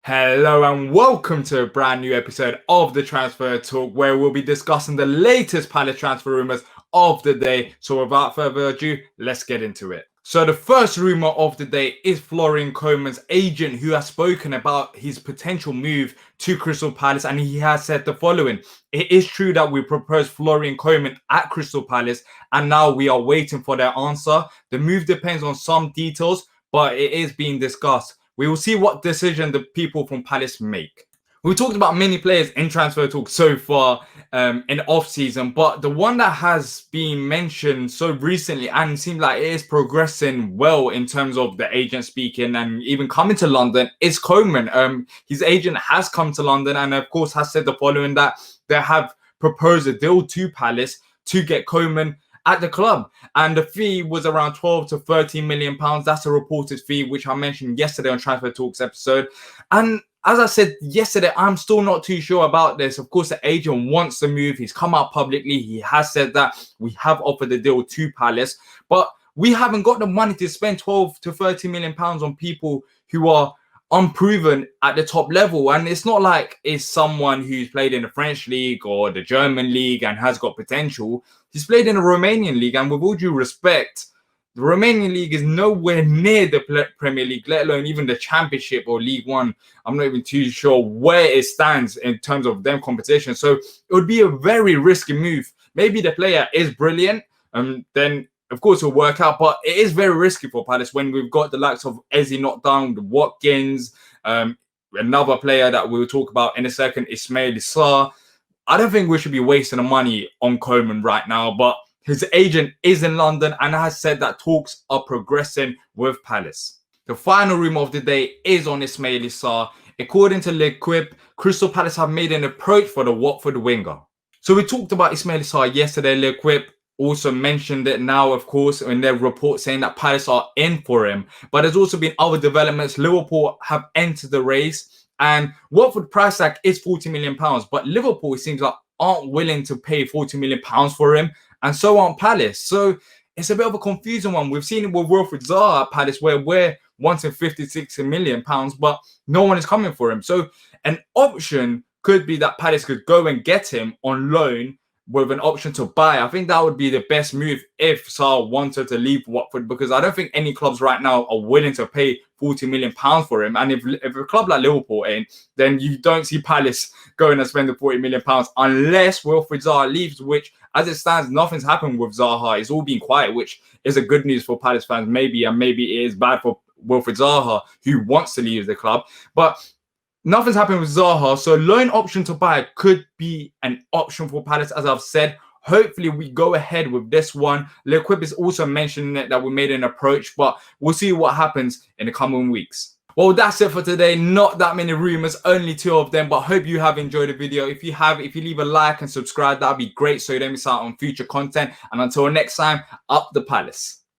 Hello and welcome to a brand new episode of the Transfer Talk, where we'll be discussing the latest Palace transfer rumours of the day. So without further ado, let's get into it. So the first rumour of the day is Florinel Coman's agent, who has spoken about his potential move to Crystal Palace, and he has said the following: "It is true that we proposed Florinel Coman at Crystal Palace, and now we are waiting for their answer. The move depends on some details, but it is being discussed. We will see what decision the people from Palace make." We talked about many players in transfer talk so far in off-season, but the one that has been mentioned so recently and seems like it is progressing well in terms of the agent speaking and even coming to London is Coman. His agent has come to London and, of course, has said the following: that they have proposed a deal to Palace to get Coman at the club, and the fee was around 12 to 13 million pounds. That's a reported fee, which I mentioned yesterday on Transfer Talks episode. And as I said yesterday, I'm still not too sure about this. Of course, the agent wants to move. He's come out publicly. He has said that we have offered the deal to Palace, but we haven't got the money to spend 12 to 13 million pounds on people who are unproven at the top level. And it's not like it's someone who's played in the French league or the German league and has got potential. He's played in the Romanian league, and with all due respect, the Romanian league is nowhere near the Premier League, let alone even the Championship or League One. I'm not even too sure where it stands in terms of them competition. So it would be a very risky move. Maybe the player is brilliant, then of course it'll work out, but it is very risky for Palace when we've got the likes of Eze not down, Watkins, another player that we'll talk about in a second, Ismaila Sarr. I don't think we should be wasting the money on Coman right now, but his agent is in London and has said that talks are progressing with Palace. The final rumour of the day is on Ismaila Sarr. According to L'Equipe, Crystal Palace have made an approach for the Watford winger. So we talked about Ismaila Sarr yesterday. L'Equipe also mentioned it now, of course, in their report saying that Palace are in for him. But there's also been other developments. Liverpool have entered the race, and Watford price tag is £40 million. But Liverpool, it seems like, aren't willing to pay £40 million for him, and so aren't Palace. So it's a bit of a confusing one. We've seen it with Wilfried Zaha at Palace, where we're wanting £56 million, but no one is coming for him. So an option could be that Palace could go and get him on loan with an option to buy. I think that would be the best move if Sarr wanted to leave Watford, because I don't think any clubs right now are willing to pay £40 million for him. And if a club like Liverpool ain't, then you don't see Palace going and spending £40 million unless Wilfried Zaha leaves, which, as it stands, nothing's happened with Zaha. It's all been quiet, which is a good news for Palace fans, maybe, and maybe it is bad for Wilfried Zaha, who wants to leave the club. But nothing's happened with Zaha, so loan option to buy could be an option for Palace, as I've said. Hopefully, we go ahead with this one. L'Equipe is also mentioning that we made an approach, but we'll see what happens in the coming weeks. Well, that's it for today. Not that many rumors, only 2 of them, but hope you have enjoyed the video. If you leave a like and subscribe, that'd be great so you don't miss out on future content. And until next time, up the Palace.